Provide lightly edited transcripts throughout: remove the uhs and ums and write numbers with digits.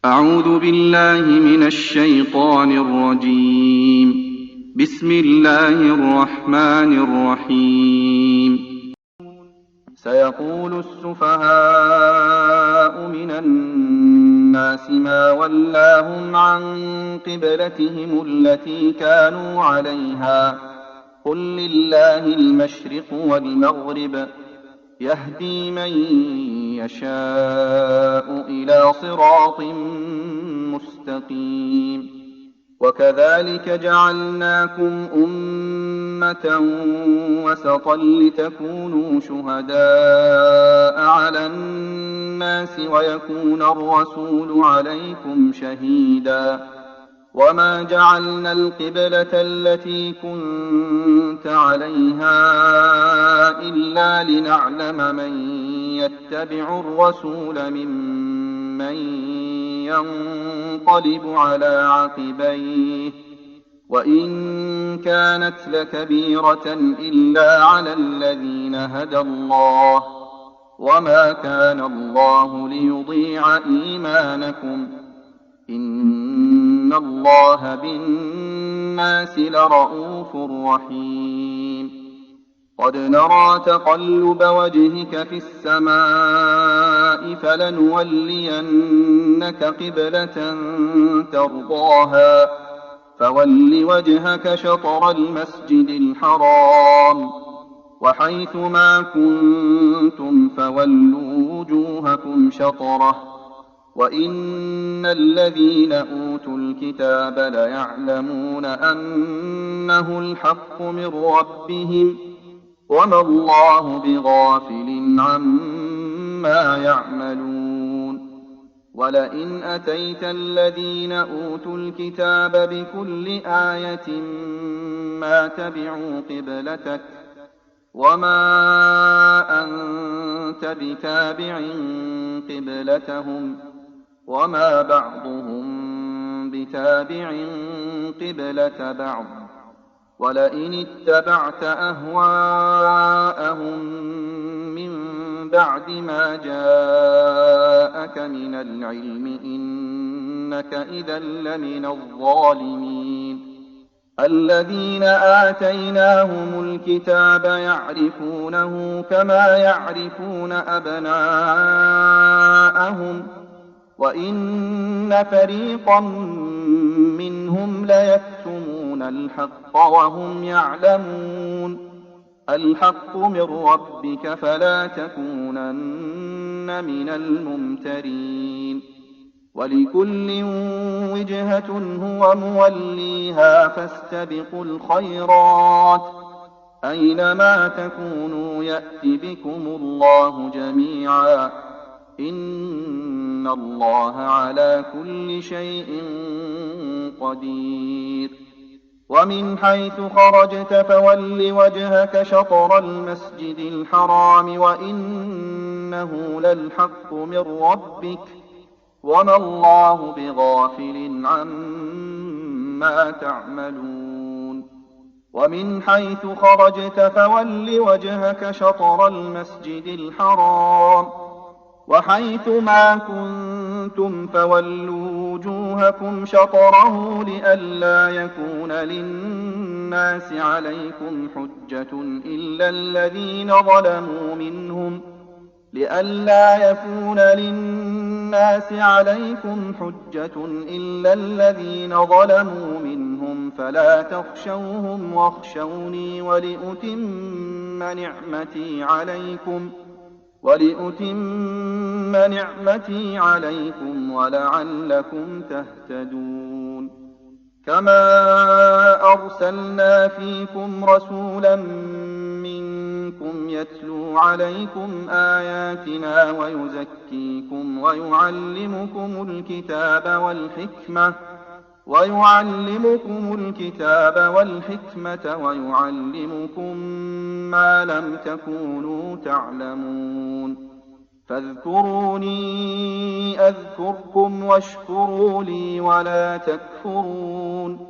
أعوذ بالله من الشيطان الرجيم. بسم الله الرحمن الرحيم. سيقول السفهاء من الناس ما ولاهم عن قبلتهم التي كانوا عليها قل لله المشرق والمغرب يهدي من يشاء إلى صراط مستقيم. وكذلك جعلناكم أمة وسطا لتكونوا شهداء على الناس ويكون الرسول عليكم شهيدا. وما جعلنا القبلة التي كنت عليها إلا لنعلم من يتبع الرسول ممن ينقلب على عقبيه وإن كانت لكبيرة إلا على الذين هدى الله وما كان الله ليضيع إيمانكم إن الله بالناس لرءوف رحيم. قد نرى تقلب وجهك في السماء فلنولينك قبلة ترضاها فول وجهك شطر المسجد الحرام وحيث ما كنتم فولوا وجوهكم شطره وإن الذين أوتوا الكتاب ليعلمون أنه الحق من ربهم وما الله بغافل عما يعملون. ولئن أتيت الذين أوتوا الكتاب بكل آية ما تبعوا قبلتك وما أنت بتابع قبلتهم وما بعضهم بتابع قبلة بعض. ولئن اتبعت أهواءهم من بعد ما جاءك من العلم إنك إذا لمن الظالمين. الذين آتيناهم الكتاب يعرفونه كما يعرفون أبناءهم وإن فريقا منهم ليكتمون الحق وهم يعلمون. الحق من ربك فلا تكونن من الممترين. ولكل وجهة هو موليها فاستبقوا الخيرات أينما تكونوا يأت بكم الله جميعا إن الله على كل شيء قدير. ومن حيث خرجت فول وجهك شطر المسجد الحرام وإنه للحق من ربك وما الله بغافل عما تعملون. ومن حيث خرجت فول وجهك شطر المسجد الحرام وحيث ما كنتم فولوا وجوهكم شطره لئلا يكون للناس عليكم حجة إلا الذين ظلموا منهم فلا تخشوهم واخشوني ولأتم نعمتي عليكم ولعلكم تهتدون. كما أرسلنا فيكم رسولا منكم يتلو عليكم آياتنا ويزكيكم ويعلمكم الكتاب والحكمة ويعلمكم ما لم تكونوا تعلمون. فاذكروني أذكركم واشكروا لي ولا تكفرون.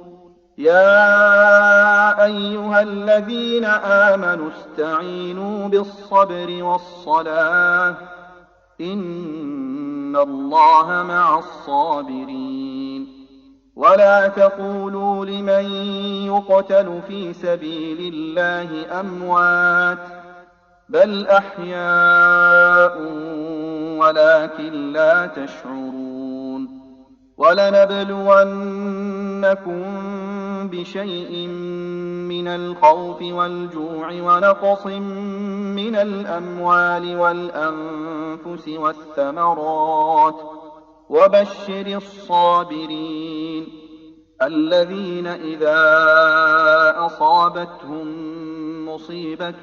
يا أيها الذين آمنوا استعينوا بالصبر والصلاة إن إن الله مع الصابرين. ولا تقولوا لمن يقتل في سبيل الله أموات، بل أحياء ولكن لا تشعرون. ولنبلونكم بشيء من الخوف والجوع ونقص من الأموال والأنفس والثمرات، وبشر الصابرين الذين إذا أصابتهم مصيبة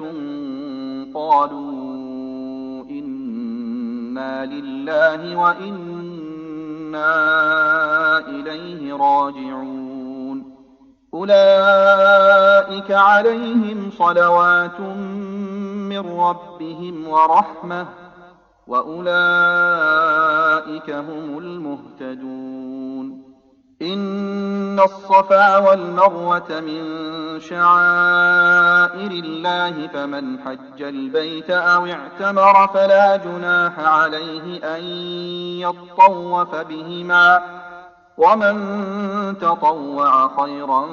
قالوا إنا لله وإنا إليه راجعون. أولئك عليهم صلوات من ربهم ورحمة، وأولئك هم المهتدون. إن الصفا والمروة من شعائر الله، فمن حج البيت أو اعتمر فلا جناح عليه أن يطوف بهما، ومن تطوع خيرا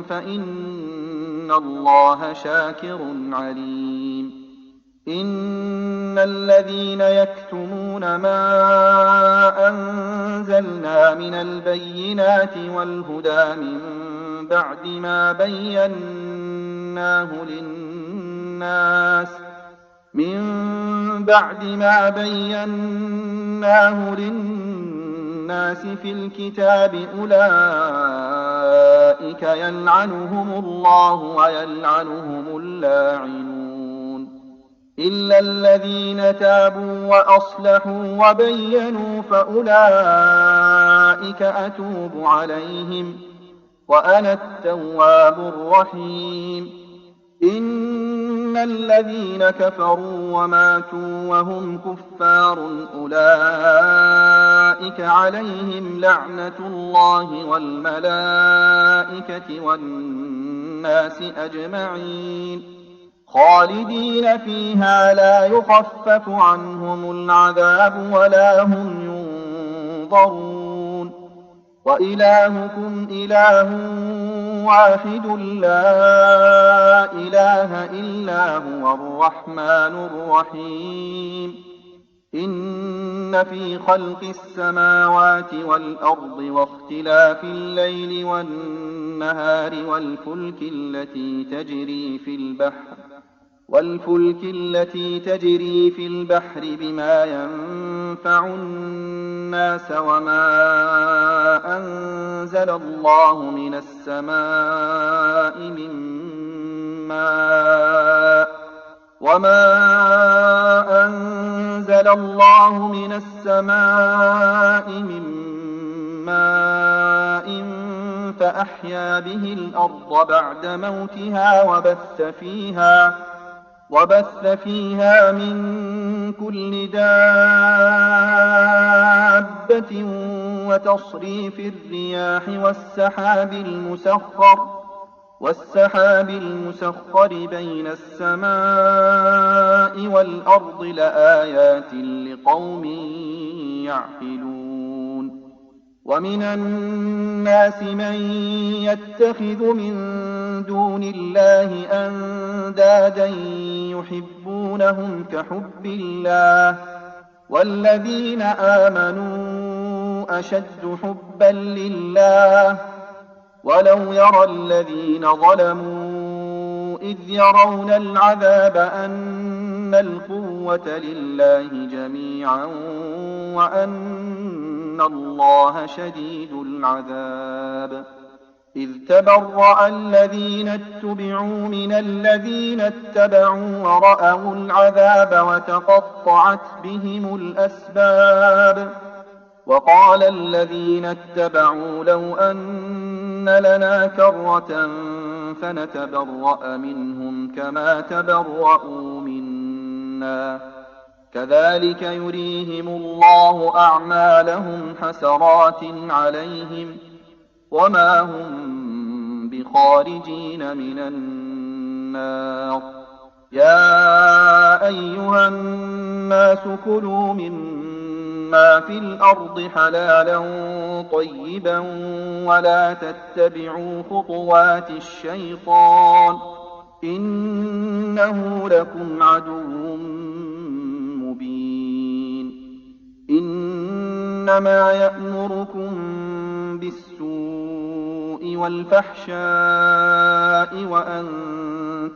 فإن الله شاكر عليم. إن الذين يكتمون ما أنزلنا من البينات والهدى من بعد ما بيناه للناس في الكتاب، أولئك يلعنهم الله ويلعنهم اللاعنون، إلا الذين تابوا وأصلحوا وبينوا فأولئك أتوب عليهم، وأنا التواب الرحيم. إن الذين كفروا وماتوا وهم كفار أولئك عليهم لعنة الله والملائكة والناس أجمعين، خالدين فيها لا يخفف عنهم العذاب ولا هم ينظرون. وإلهكم إله واحد لا إله إلا هو الرحمن الرحيم. إن في خلق السماوات والأرض واختلاف الليل والنهار والفلك التي تجري في البحر بما ينفع الناس وما أنزل الله من السماء من ماء فأحيا به الأرض بعد موتها وبث فيها من كل دابة، وتصريف الرياح والسحاب المسخر بين السماء والأرض لآيات لقوم يعقلون. ومن الناس من يتخذ من دون الله أندادا يحبونهم كحب الله، والذين آمنوا أشد حبا لله. ولو يرى الذين ظلموا إذ يرون العذاب أن القوة لله جميعا وأن الله شديد العذاب. إذ تبرأ الذين اتبعوا من الذين اتبعوا ورأوا العذاب وتقطعت بهم الأسباب. وقال الذين اتبعوا لو أن لنا كرة فنتبرأ منهم كما تبرأوا منا، كذلك يريهم الله أعمالهم حسرات عليهم وما هم بخارجين من النار. يا أيها الناس كلوا مما ما في الأرض حلالا طيبا ولا تتبعوا خطوات الشيطان إنه لكم عدو مبين. إنما يأمركم بالسوء والفحشاء وأن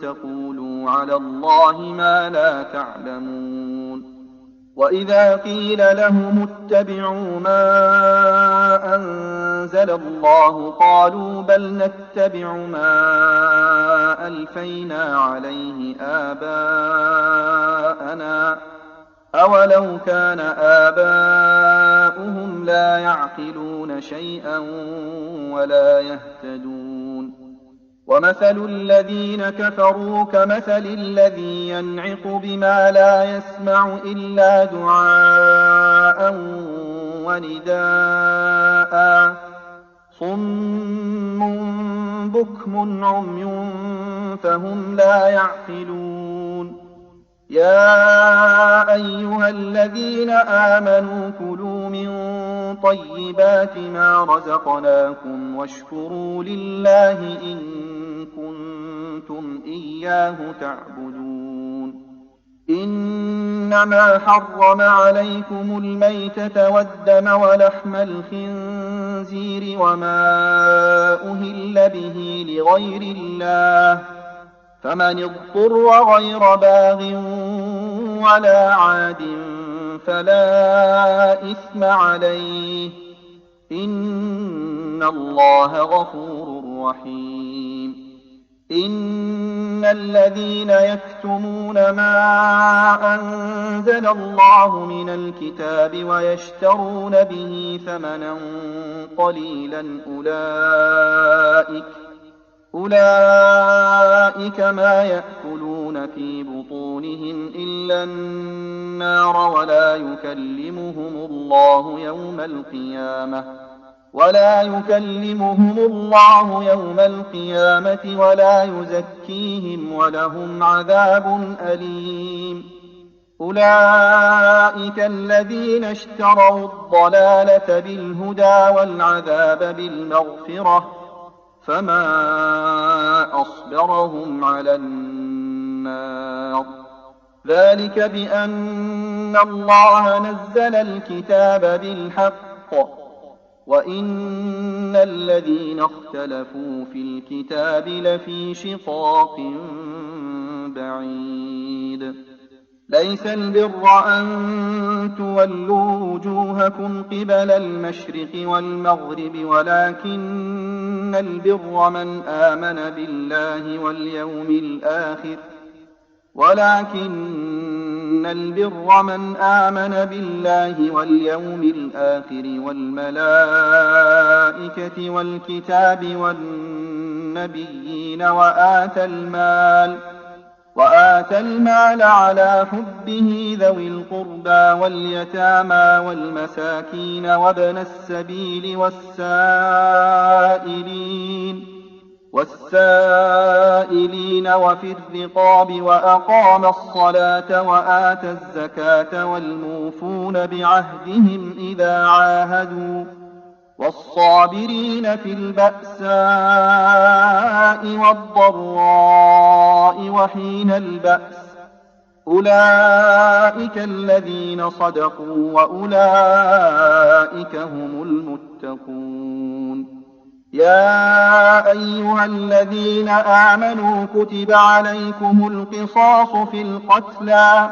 تقولوا على الله ما لا تعلمون. وإذا قيل لهم اتبعوا ما أنزل الله قالوا بل نتبع ما ألفينا عليه آباءنا أولو كان آباؤهم لا يعقلون شيئا ولا يهتدون. ومثل الذين كفروا كمثل الذي ينعق بما لا يسمع إلا دعاء ونداء صم بكم عمي فهم لا يعقلون. يا أيها الذين آمنوا كلوا من طيبات ما رزقناكم واشكروا لله إن كنتم إياه تعبدون. إنما حرم عليكم الميتة والدم ولحم الخنزير وما أهل به لغير الله فمن اضطر غير باغ ولا عاد فلا إثم عليه إن الله غفور رحيم. إن الذين يكتمون ما أنزل الله من الكتاب ويشترون به ثمنا قليلا أولئك ما يأكلون في بطونهم إلا النار ولا يكلمهم الله يوم القيامة ولا يزكيهم ولهم عذاب أليم. أولئك الذين اشتروا الضلالة بالهدى والعذاب بالمغفرة فما أصبرهم على النار. ذلك بأن الله نزل الكتاب بالحق وإن الذين اختلفوا في الكتاب لفي شقاق بعيد. ليس البر أن تولوا وجوهكم قبل المشرق والمغرب ولكن البر من آمن بالله واليوم الآخر والملائكة والكتاب والنبيين وآتى المال على حبه ذوي القربى واليتامى والمساكين وابن السبيل والسائلين وفي الرقاب وأقام الصلاة وآتى الزكاة والموفون بعهدهم إذا عاهدوا والصابرين في البأساء والضراء وحين البأس أولئك الذين صدقوا وأولئك هم المتقون. يا أيها الذين آمنوا كتب عليكم القصاص في القتلى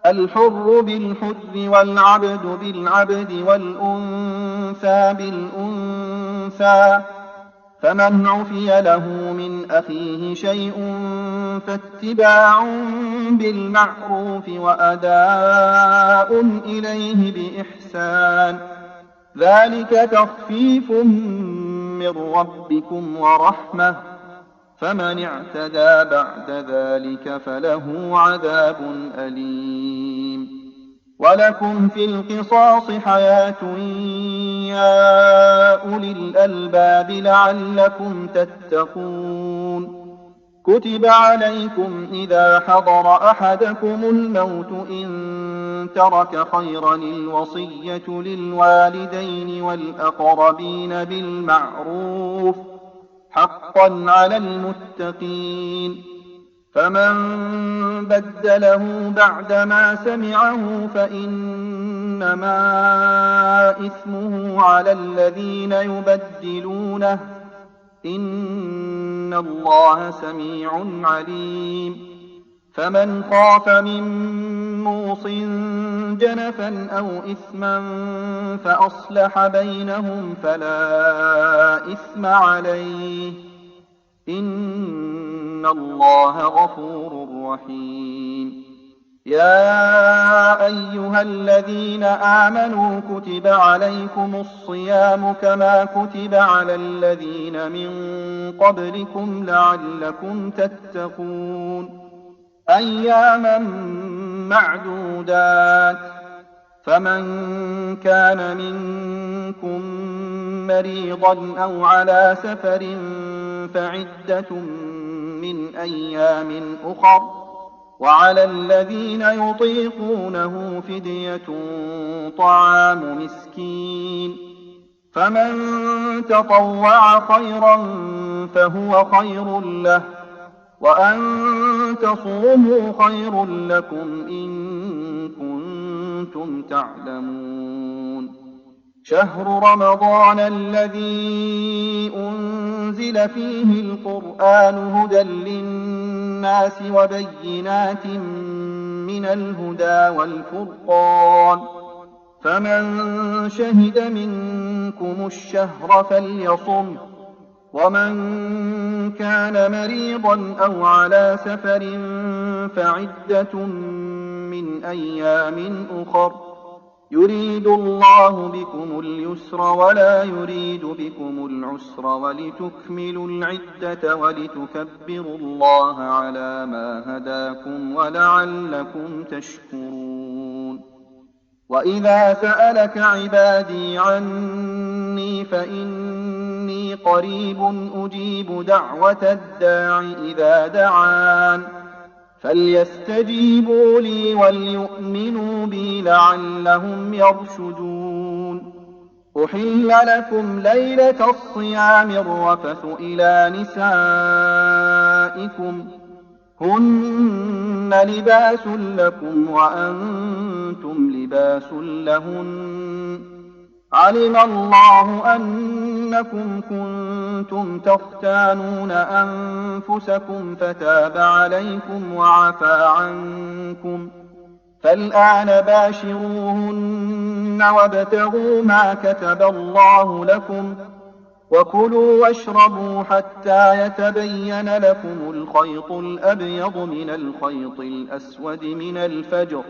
الحر بالحر والعبد بالعبد والأنثى بالأنثى فمن عفي له من أخيه شيء فاتباع بالمعروف وأداء إليه بإحسان ذلك تخفيف من ربكم ورحمة فمن اعتدى بعد ذلك فله عذاب أليم. ولكم في القصاص حياة يا أولي الألباب لعلكم تتقون. كتب عليكم إذا حضر أحدكم الموت إن ترك خيرا الوصية للوالدين والأقربين بالمعروف حقا على المتقين. فمن بدله بعدما سمعه فإنما إثمه على الذين يبدلونه، إن الله سميع عليم. فمن خاف من موص جنفا أو إثما فأصلح بينهم فلا إثم عليه، إن الله غفور رحيم. يا أيها الذين آمنوا كتب عليكم الصيام كما كتب على الذين من قبلكم لعلكم تتقون، أياما معدودات. فمن كان منكم مريضا أو على سفر فعدة من أيام أخر، وعلى الذين يطيقونه فدية طعام مسكين، فمن تطوع خيرا فهو خير له، وأن تصوموا خير لكم إن كنتم تعلمون. شهر رمضان الذي أنزل فيه القرآن هدى للناس وبينات من الهدى والفرقان، فمن شهد منكم الشهر فليصمه، ومن كان مريضا أو على سفر فعدة من أيام أخر، يريد الله بكم اليسر ولا يريد بكم العسر ولتكملوا العدة ولتكبروا الله على ما هداكم ولعلكم تشكرون. وإذا سألك عبادي عني فإني قريب أجيب دعوة الداع إذا دعان، فليستجيبوا لي وليؤمنوا بي لعلهم يرشدون. أحل لكم ليلة الصيام الرفث إلى نسائكم، هن لباس لكم وأنتم لباس لهن، علم الله أنكم كنتم تختانون أنفسكم فتاب عليكم وعفى عنكم، فالآن باشروهن وابتغوا ما كتب الله لكم، وكلوا واشربوا حتى يتبين لكم الخيط الأبيض من الخيط الأسود من الفجر،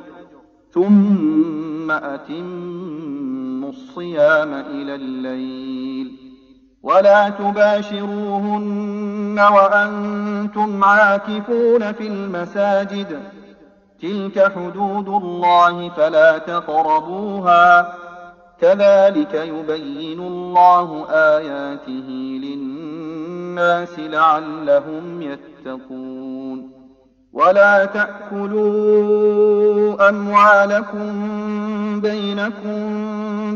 ثم أتموا الصيام إلى الليل، ولا تباشروهن وأنتم عاكفون في المساجد، تلك حدود الله فلا تقربوها، كذلك يبين الله آياته للناس لعلهم يتقون. ولا تأكلوا أموالكم بينكم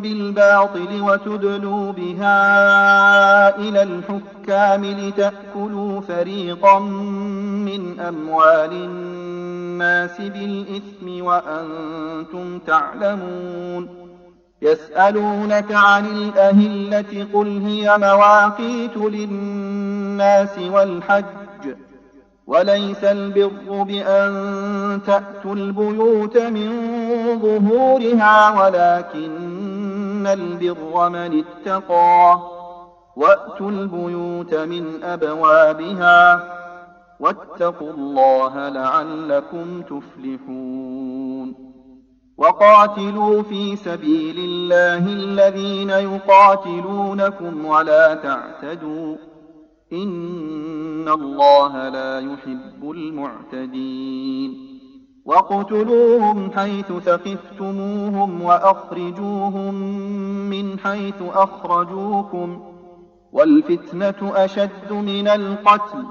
بالباطل وتدلوا بها إلى الحكام لتأكلوا فريقا من أموال الناس بالإثم وأنتم تعلمون. يسألونك عن الأهلة قل هي مواقيت للناس والحج، وليس البر بأن تأتوا البيوت من ظهورها ولكن البر من اتقى، وأتوا البيوت من أبوابها، واتقوا الله لعلكم تفلحون. وقاتلوا في سبيل الله الذين يقاتلونكم ولا تعتدوا، إن الله لا يحب المعتدين. واقتلوهم حيث ثقفتموهم وأخرجوهم من حيث أخرجوكم، والفتنة أشد من القتل،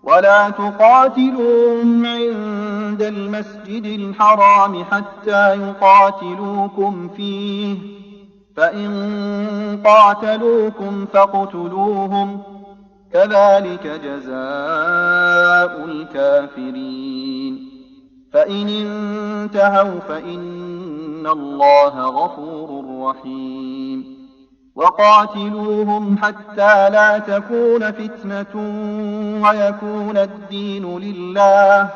ولا تقاتلوهم عند المسجد الحرام حتى يقاتلوكم فيه، فإن قاتلوكم فاقتلوهم، كذلك جزاء الكافرين. فإن انتهوا فإن الله غفور رحيم. وقاتلوهم حتى لا تكون فتنة ويكون الدين لله،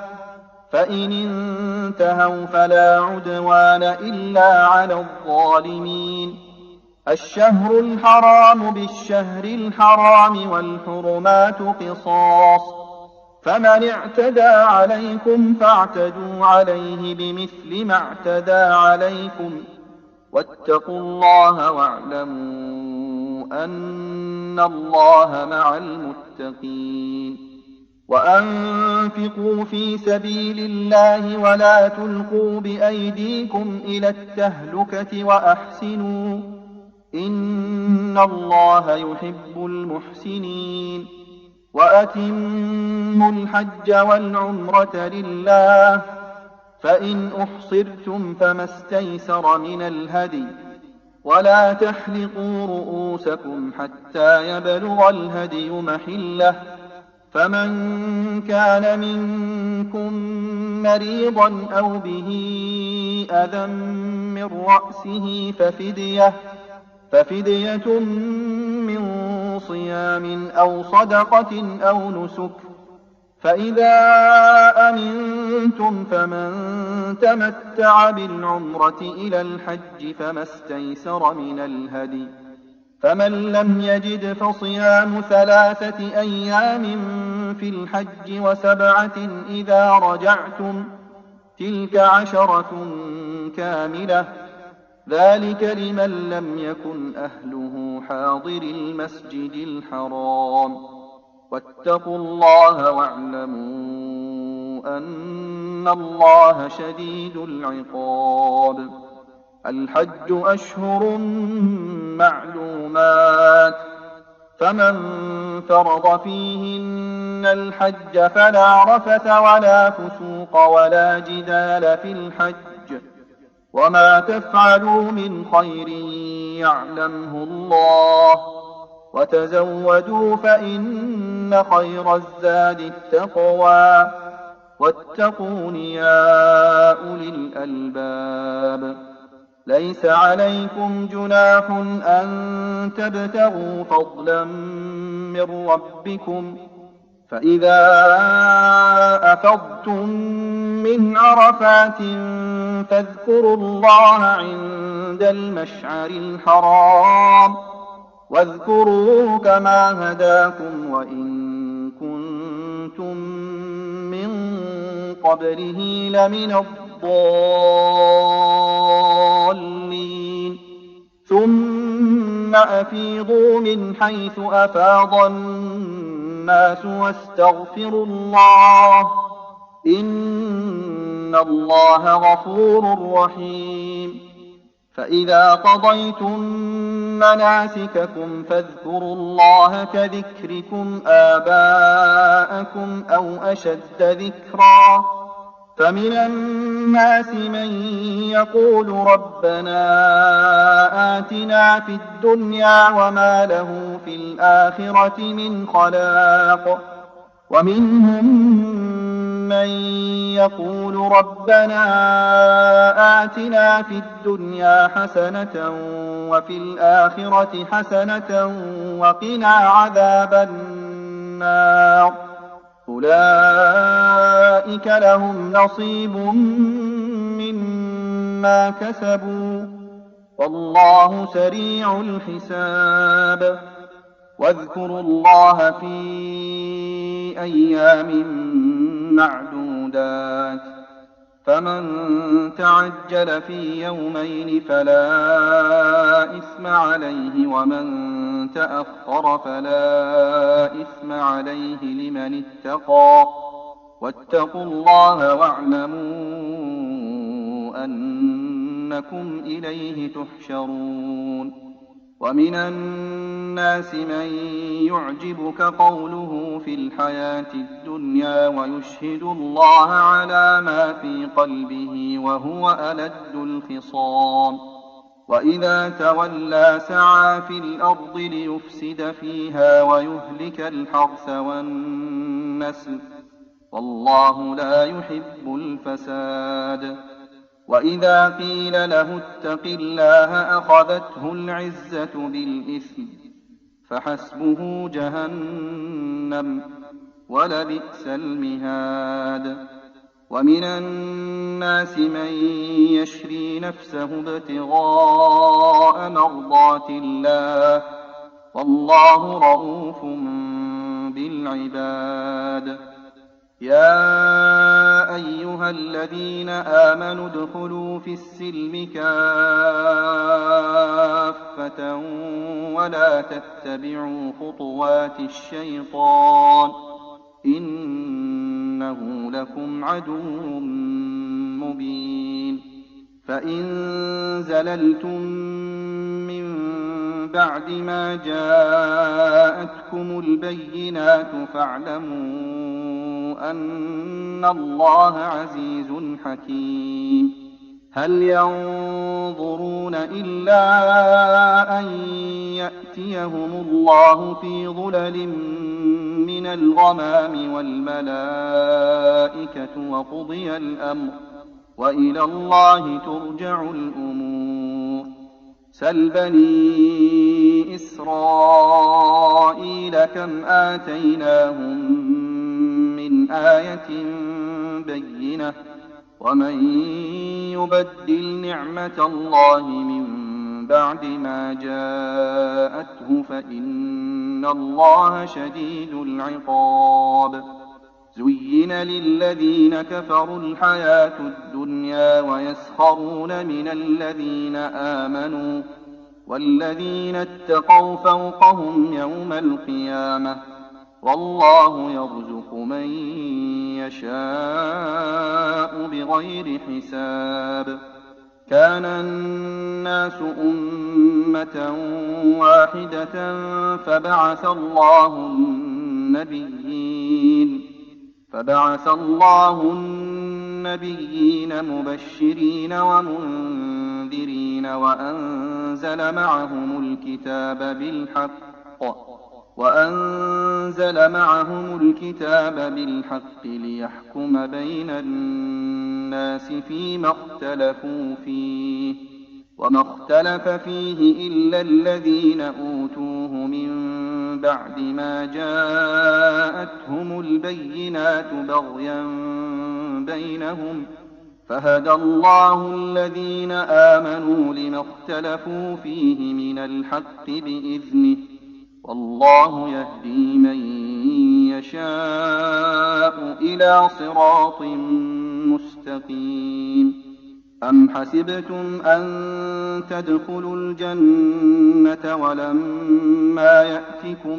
فإن انتهوا فلا عدوان إلا على الظالمين. الشهر الحرام بالشهر الحرام والحرمات قصاص، فمن اعتدى عليكم فاعتدوا عليه بمثل ما اعتدى عليكم، واتقوا الله واعلموا أن الله مع المتقين. وأنفقوا في سبيل الله ولا تلقوا بأيديكم إلى التهلكة وأحسنوا، إن الله يحب المحسنين. وأتموا الحج والعمرة لله، فإن أحصرتم فما استيسر من الهدي، ولا تحلقوا رؤوسكم حتى يبلغ الهدي محله، فمن كان منكم مريضا أو به أذى من رأسه ففدية من صيام أو صدقة أو نسك، فإذا أمنتم فمن تمتع بالعمرة إلى الحج فما استيسر من الهدي، فمن لم يجد فصيام 3 أيام في الحج و7 إذا رجعتم، تلك 10 كاملة، ذلك لمن لم يكن أهله حاضر المسجد الحرام. واتقوا الله واعلموا أن الله شديد العقاب. الحج أشهر معلومات، فمن فرض فيهن الحج فلا رفث ولا فسوق ولا جدال في الحج، وما تفعلوا من خير يعلمه الله، وتزودوا فإن خير الزاد التقوى، واتقون يا أولي الألباب. ليس عليكم جناح أن تبتغوا فضلا من ربكم، فإذا أفضتم من عرفات فاذكروا الله عند المشعر الحرام، واذكروه كما هداكم وإن كنتم من قبله لمن الضالين. ثم أفيضوا من حيث أفاض الناس واستغفروا الله، إن الله غفور رحيم. فإذا قضيتم مناسككم فاذكروا الله كذكركم آباءكم أو أشد ذكرا، فمن الناس من يقول ربنا آتنا في الدنيا وما له في الآخرة من خلاق، ومنهم من يقول ربنا آتنا في الدنيا حسنة وفي الآخرة حسنة وقنا عذاب النار. أولئك لهم نصيب مما كسبوا، والله سريع الحساب. واذكروا الله في أيام معدودات، فمن تعجل في يومين فلا إثم عليه، ومن تأخر فلا إثم عليه لمن اتقى، واتقوا الله واعلموا أنكم إليه تحشرون. ومن الناس من يعجبك قوله في الحياة الدنيا ويشهد الله على ما في قلبه وهو ألد الخصام وإذا تولى سعى في الأرض ليفسد فيها ويهلك الحرث والنسل والله لا يحب الفساد وإذا قيل له اتق الله أخذته العزة بالإثم فحسبه جهنم ولبئس المهاد ومن الناس من يشري نفسه ابتغاء مرضات الله والله رءوف بالعباد يا أيها الذين آمنوا ادخلوا في السلم كافة ولا تتبعوا خطوات الشيطان إنه لكم عدو مبين فإن زللتم من بعد ما جاءتكم البينات فاعلموا أن الله عزيز حكيم هل ينظرون إلا أن يأتيهم الله في ظلل من الغمام والملائكة وقضي الأمر وإلى الله ترجع الأمور سل بني إسرائيل كم آتيناهم من آية بينة ومن يبدل نعمة الله من بعد ما جاءته فإن الله شديد العقاب زين للذين كفروا الحياة الدنيا ويسخرون من الذين آمنوا والذين اتقوا فوقهم يوم القيامة والله يرزق من يشاء بغير حساب كان الناس أمة واحدة فبعث الله النبيين مبشرين ومنذرين وأنزل معهم الكتاب بالحق ليحكم بين الناس فيما اختلفوا فيه وما اختلف فيه إلا الذين أوتوه من بعد ما جاءتهم البينات بغيا بينهم فهدى الله الذين آمنوا لما اختلفوا فيه من الحق بإذنه والله يهدي من يشاء إلى صراط مستقيم أم حسبتم أن تدخلوا الجنة ولما يأتكم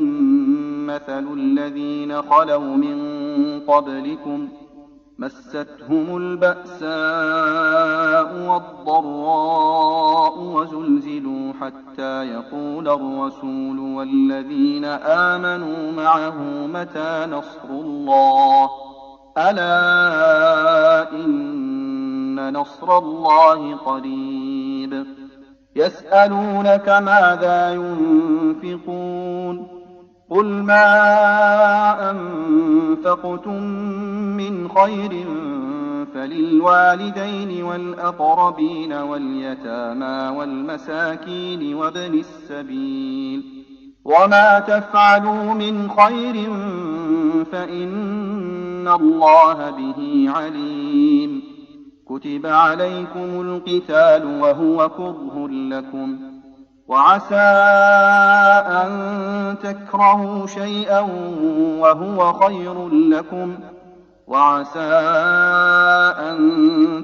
مثل الذين خلوا من قبلكم مستهم البأساء والضراء وزلزلوا حتى يقول الرسول والذين آمنوا معه متى نصر الله ألا إن نصر الله قريب يسألونك ماذا ينفقون قل ما أنفقتم من خير فللوالدين والأقربين واليتامى والمساكين وابن السبيل وما تفعلوا من خير فإن الله به عليم كتب عليكم القتال وهو كره لكم وعسى أن تكرهوا شيئا وهو خير لكم وعسى أن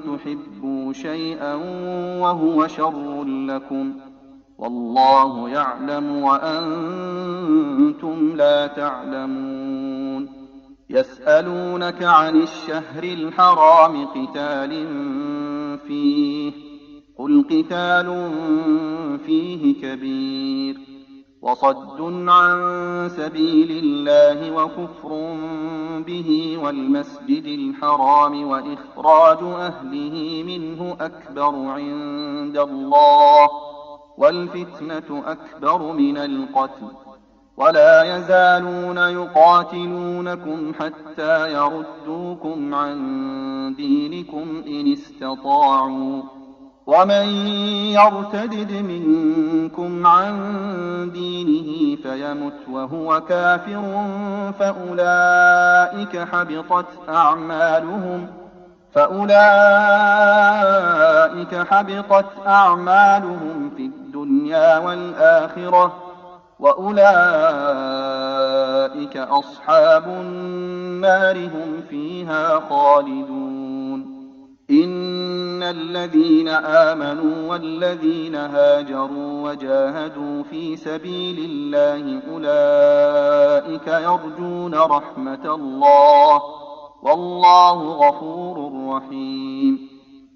تحبوا شيئا وهو شر لكم والله يعلم وأنتم لا تعلمون يسألونك عن الشهر الحرام قتال فيه قل قتال فيه كبير وصد عن سبيل الله وكفر به والمسجد الحرام وإخراج أهله منه أكبر عند الله والفتنة أكبر من القتل ولا يزالون يقاتلونكم حتى يردوكم عن دينكم إن استطاعوا ومن يرتدد منكم عن دينه فيمت وهو كافر فأولئك حبطت أعمالهم في الدنيا والآخرة وأولئك أصحاب النار هم فيها خالدون إن الذين آمنوا والذين هاجروا وجاهدوا في سبيل الله أولئك يرجون رحمة الله والله غفور رحيم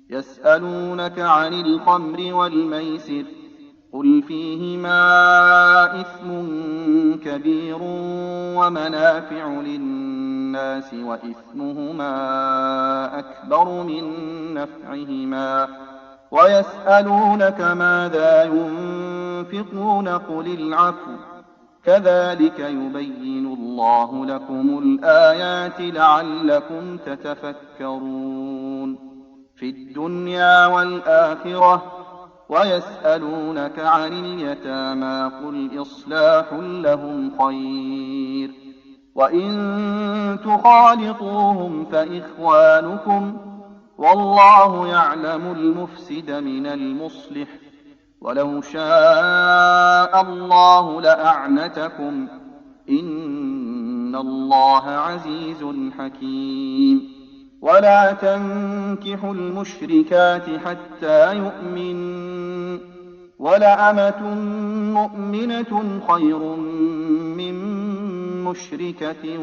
يسألونك عن الخمر والميسر قل فيهما إثم كبير ومنافع للناس وإثمهما أكبر من نفعهما ويسألونك ماذا ينفقون قل العفو كذلك يبين الله لكم الآيات لعلكم تتفكرون في الدنيا والآخرة ويسألونك عن اليتامى قل إصلاح لهم خير وإن تخالطوهم فإخوانكم والله يعلم المفسد من المصلح ولو شاء الله لأعنتكم إن الله عزيز حكيم ولا تنكحوا المشركات حتى يؤمنوا ولأمة مؤمنة خير من مشركة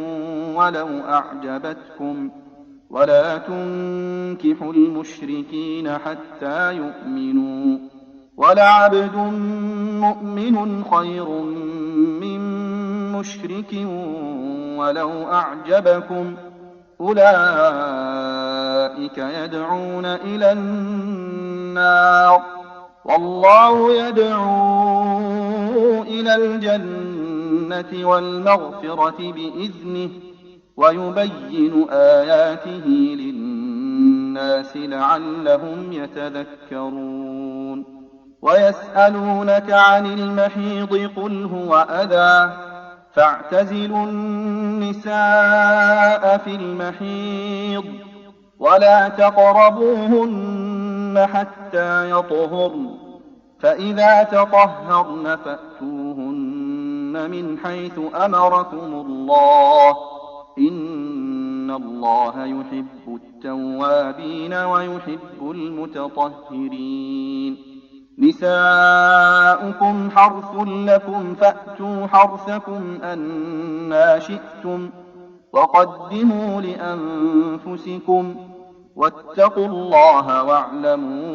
ولو أعجبتكم ولا تنكحوا المشركين حتى يؤمنوا ولعبد مؤمن خير من مشرك ولو أعجبكم أولئك يدعون إلى النار والله يدعو إلى الجنة والمغفرة بإذنه ويبين آياته للناس لعلهم يتذكرون ويسألونك عن المحيض قل هو أذى فاعتزلوا النساء في المحيض ولا تقربوهن حتى يطهرن فإذا تطهرن فأتوهن من حيث أمركم الله إن الله يحب التوابين ويحب المتطهرين نساؤكم حرث لكم فأتوا حرثكم أنى شئتم وقدموا لأنفسكم واتقوا الله واعلموا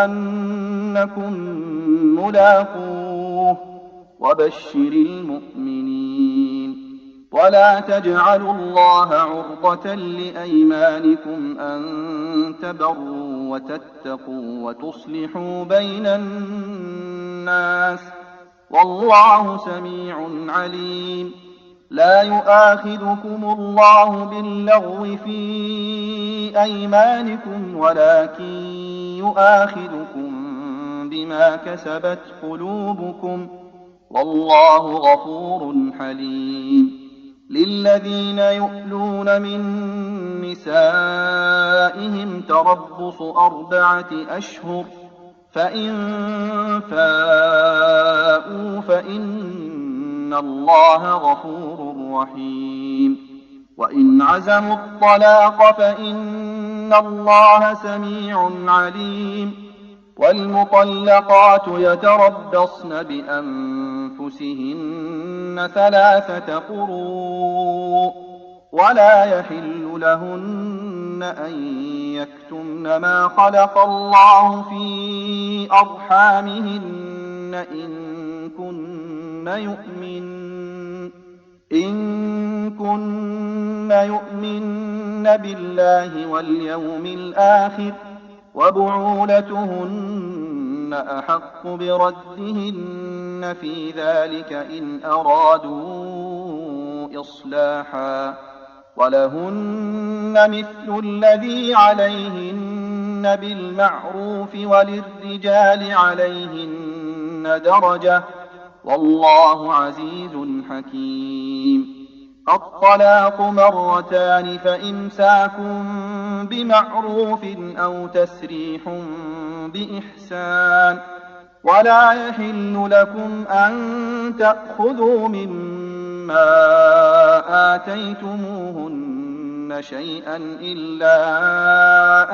أنكم ملاقوه وبشر المؤمنين ولا تجعلوا الله عرضة لأيمانكم أن تبروا وتتقوا وتصلحوا بين الناس والله سميع عليم لا يؤاخذكم الله باللغو في أيمانكم ولكن يؤاخذكم بما كسبت قلوبكم والله غفور حليم للذين يؤلون من نسائهم تربص 4 أشهر فإن فاءوا فإن الله غفور رحيم وإن عزموا الطلاق فإن الله سميع عليم والمطلقات يتربصن بأنفسهن 3 قروء ولا يحل لهن أن يكتمن ما خلق الله في أرحامهن إن كن يؤمن بالله واليوم الآخر وبعولتهن أحق بردهن في ذلك إن أرادوا إصلاحا ولهن مثل الذي عليهن بالمعروف وللرجال عليهن درجة والله عزيز حكيم. الطلاق مرتان فإمساك بمعروف أو تسريح بإحسان ولا يحل لكم أن تأخذوا مما آتيتموهن شيئا إلا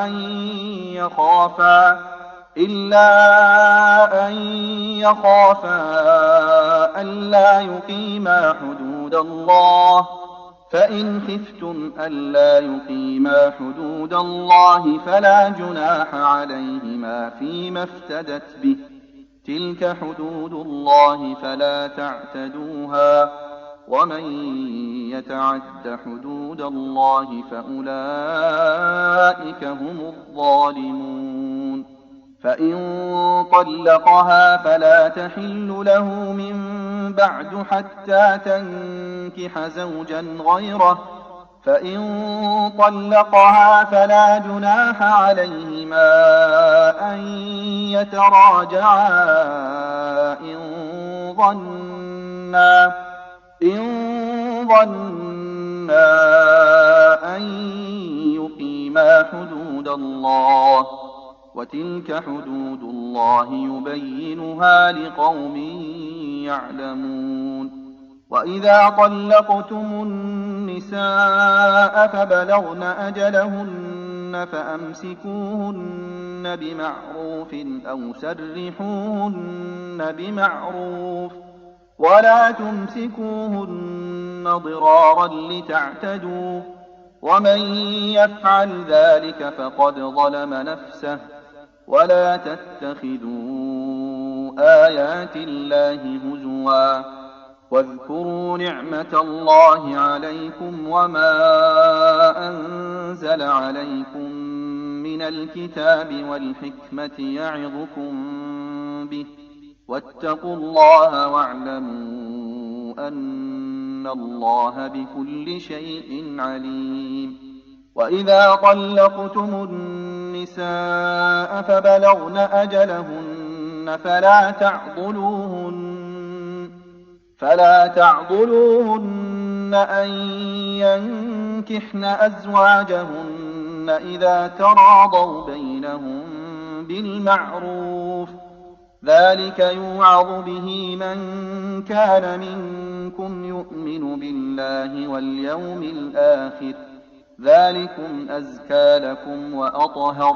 أن يخافا ألا يقيما حدود الله فإن خفتم ألا يقيما حدود الله فلا جناح عليهما فيما افتدت به تلك حدود الله فلا تعتدوها ومن يتعد حدود الله فأولئك هم الظالمون. فإن طلقها فلا تحل له من بعد حتى تنكح زوجا غيره فإن طلقها فلا جناح عليهما أن يتراجعا إن ظنا أن يقيما حدود الله وتلك حدود الله يبينها لقوم يعلمون. وإذا طلقتم النساء فبلغن أجلهن فأمسكوهن بمعروف أو سرحوهن بمعروف ولا تمسكوهن ضرارا لتعتدوا ومن يفعل ذلك فقد ظلم نفسه ولا تتخذوا آيات الله هزوا واذكروا نعمة الله عليكم وما أنزل عليكم من الكتاب والحكمة يعظكم به واتقوا الله واعلموا أن الله بكل شيء عليم. وإذا طلقتم النساء فبلغن أجلهن فلا تعضلوهن أن ينكحن أزواجهن إذا تراضوا بينهم بالمعروف ذلك يوعظ به من كان منكم يؤمن بالله واليوم الآخر ذلكم أزكى لكم وأطهر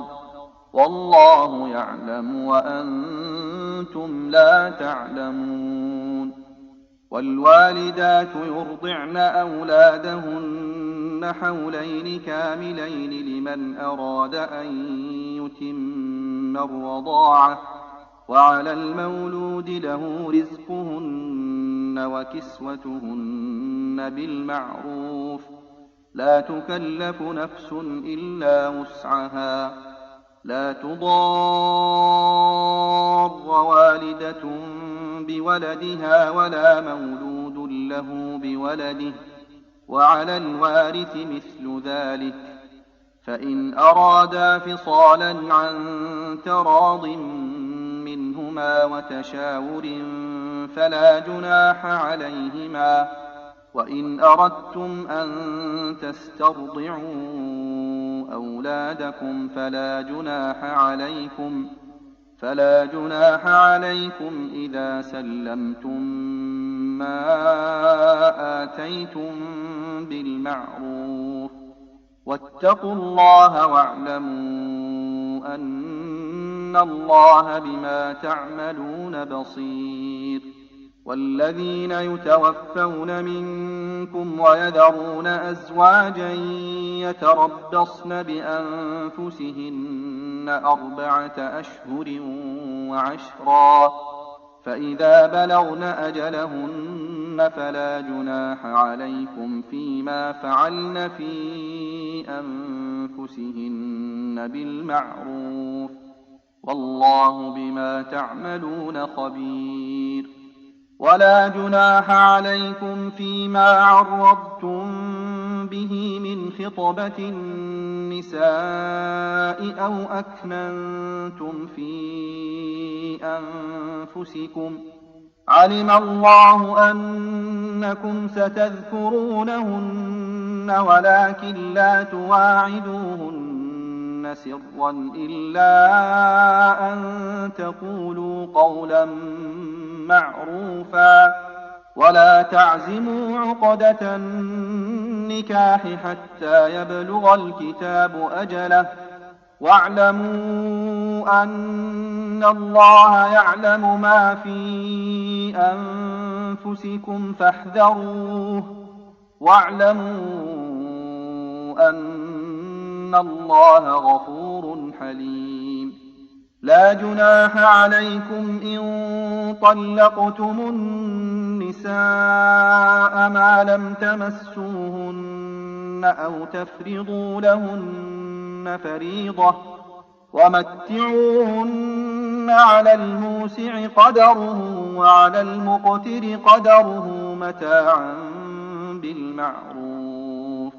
والله يعلم وأنتم لا تعلمون. والوالدات يرضعن أولادهن حولين كاملين لمن أراد أن يتم الرضاعة وعلى المولود له رزقهن وكسوتهن بالمعروف لا تكلف نفس إلا وسعها لا تضار والدة بولدها ولا مولود له بولده وعلى الوارث مثل ذلك فإن أرادا فصالا عن تراض منهما وتشاور فلا جناح عليهما وإن أردتم أن تسترضعوا أولادكم فلا جناح عليكم إذا سلمتم ما آتيتم بالمعروف واتقوا الله واعلموا أن الله بما تعملون بصير. والذين يتوفون منكم ويذرون أزواجا يتربصن بأنفسهن 4 أشهر وعشرا فإذا بلغن أجلهن فلا جناح عليكم فيما فعلن في أنفسهن بالمعروف، والله بما تعملون خبير. ولا جناح عليكم فيما عرضتم به من خطبة النساء أو أكننتم في أنفسكم، علم الله أنكم ستذكرونهن ولكن لا تواعدوهن سرا إلا أن تقولوا قولا معروفا، ولا تعزموا عقدة النكاح حتى يبلغ الكتاب أجله، واعلموا أن الله يعلم ما في أنفسكم فاحذروه، واعلموا أن الله غفور حليم. لا جناح عليكم إن طلقتم النساء ما لم تمسوهن أو تفرضوا لهن فريضة، ومتعوهن على الموسع قدره وعلى المقتر قدره متاعا بالمعروف،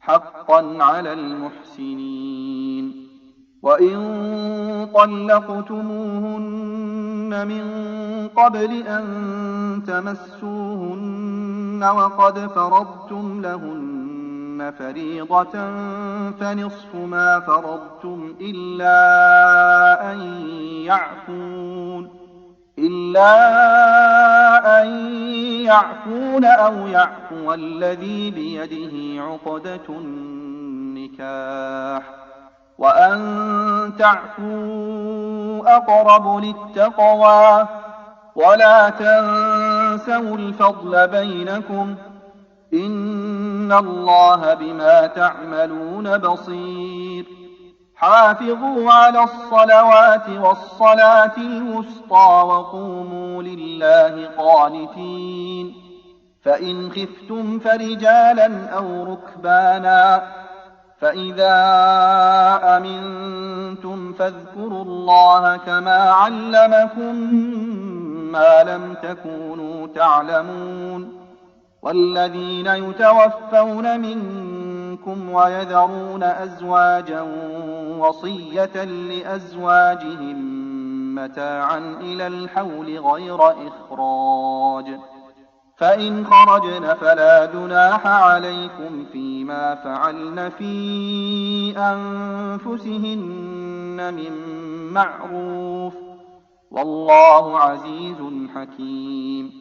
حقا على المحسنين. وإن طلقتموهن من قبل أن تمسوهن وقد فرضتم لهن فريضة فنصف ما فرضتم إلا أن يعفون أو يعفو الذي بيده عقدة النكاح، وأن تعفوا أقرب للتقوى، ولا تنسوا الفضل بينكم، إن الله بما تعملون بصير. حافظوا على الصلوات والصلاة الوسطى وقوموا لله قانتين. فإن خفتم فرجالا أو ركبانا، فإذا أمنتم فاذكروا الله كما علمكم ما لم تكونوا تعلمون. والذين يتوفون منكم ويذرون أزواجا وصية لأزواجهم متاعا إلى الحول غير إخراج، فإن خرجن فلا جناح عليكم فيما فعلن في أنفسهن من معروف، والله عزيز حكيم.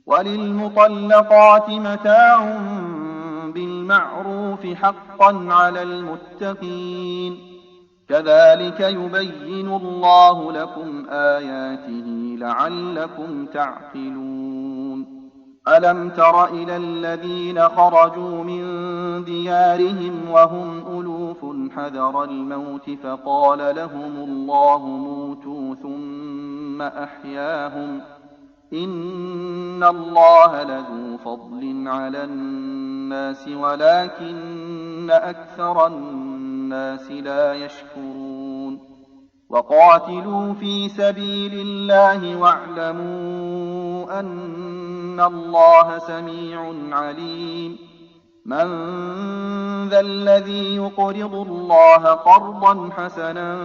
وللمطلقات متاع بالمعروف حقا على المتقين، كذلك يبين الله لكم آياته لعلكم تعقلون. ألم تر إلى الذين خرجوا من ديارهم وهم ألوف حذر الموت فقال لهم الله موتوا ثم أحياهم، إن الله لذو فضل على الناس ولكن أكثر الناس لا يشكرون. وقاتلوا في سبيل الله واعلموا أن الله سميع عليم. من ذا الذي يقرض الله قرضا حسنا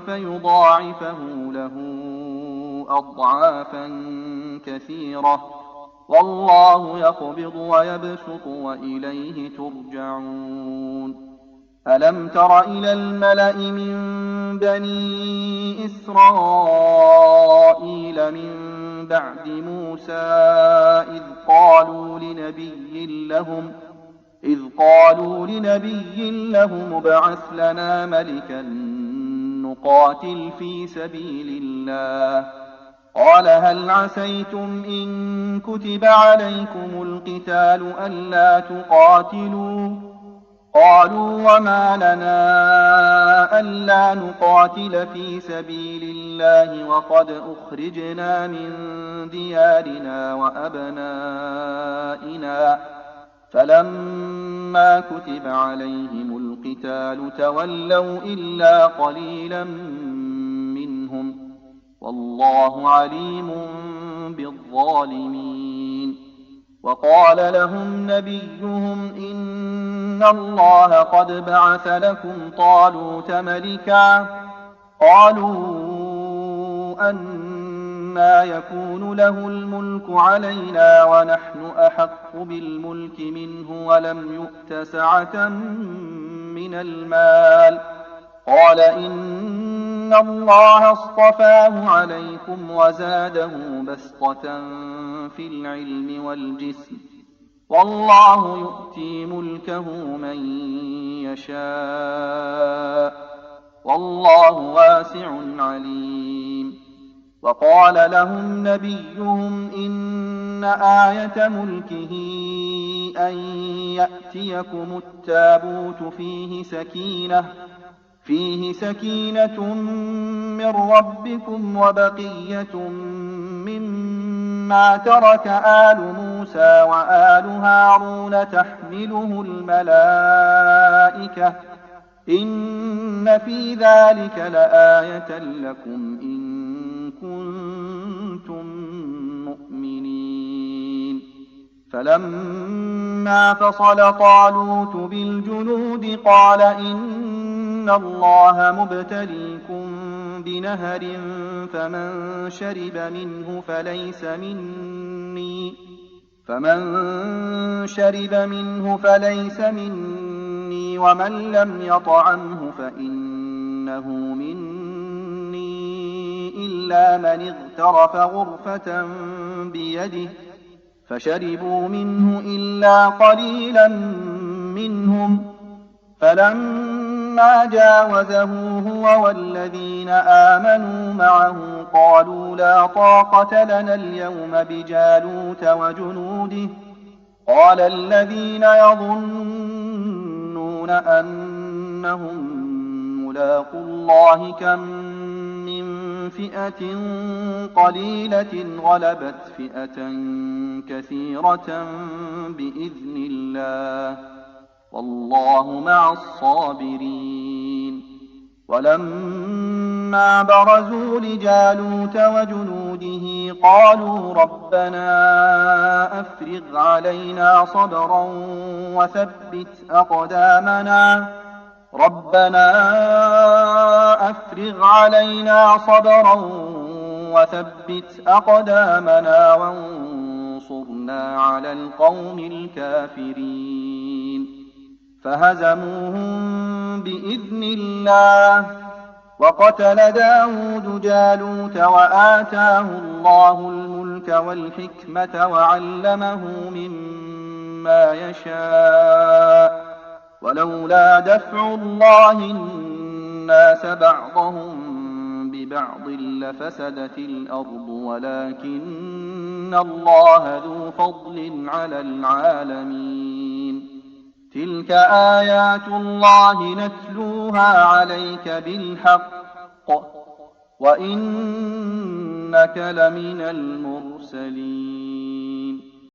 فيضاعفه له أضعافا كثيرة، والله يقبض ويبسط وإليه ترجعون. ألم تر إلى الملأ من بني إسرائيل من بعد موسى إذ قالوا لنبي لهم ابعث لنا ملكا نقاتل في سبيل الله، قال هل عسيتم إن كتب عليكم القتال ألا تقاتلوا، قالوا وما لنا ألا نقاتل في سبيل الله وقد أخرجنا من ديارنا وأبنائنا فلما كتب عليهم القتال تولوا إلا قليلا منهم والله عليم بالظالمين. وقال لهم نبيهم إن الله قد بعث لكم طالوت ملكا قالوا أنى يكون له الملك علينا ونحن أحق بالملك منه ولم يؤت سعة من المال قال إن الله اصطفاه عليكم وزاده بسطة في العلم والجسم والله يؤتي ملكه من يشاء والله واسع عليم. وقال لهم نبيهم إن آية ملكه أن يأتيكم التابوت فيه سكينة من ربكم وبقية مما ترك آل موسى وآل هارون تحمله الملائكة إن في ذلك لآية لكم إن كنتم مؤمنين. فلما فصل طالوت بالجنود قال إن الله مبتليكم بنهر فمن شرب منه فليس مني ومن لم يطعمه فإنه مني إلا من اغترف غرفة بيده فشربوا منه إلا قليلا منهم فلما جاوزه هو والذين آمنوا معه قالوا لا طاقة لنا اليوم بجالوت وجنوده قال الذين يظنون أنهم ملاقو الله كم من فئة قليلة غلبت فئة كثيرة بإذن الله والله مع الصابرين. ولما برزوا لجالوت وجنوده قالوا ربنا أفرغ علينا صبرا وثبت أقدامنا وانصرنا على القوم الكافرين. فهزموهم بإذن الله وقتل داود جالوت وآتاه الله الملك والحكمة وعلمه مما يشاء ولولا دفع الله الناس بعضهم ببعض لفسدت الأرض ولكن الله ذو فضل على العالمين. تلك آيات الله نتلوها عليك بالحق وإنك لمن المرسلين.